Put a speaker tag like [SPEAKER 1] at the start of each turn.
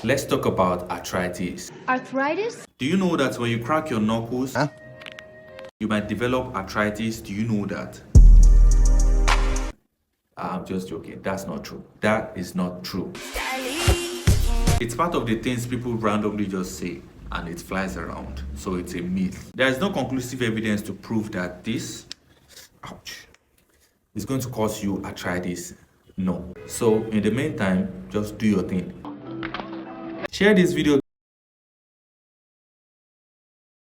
[SPEAKER 1] Let's talk about arthritis.
[SPEAKER 2] Arthritis?
[SPEAKER 1] Do you know that when you crack your knuckles, you might develop arthritis? Do you know that? I'm just joking. That's not true. That is not true. It's part of the things people randomly just say and it flies around. So it's a myth. There is no conclusive evidence to prove that this, is going to cause you arthritis. No. So in the meantime, just do your thing. Share this video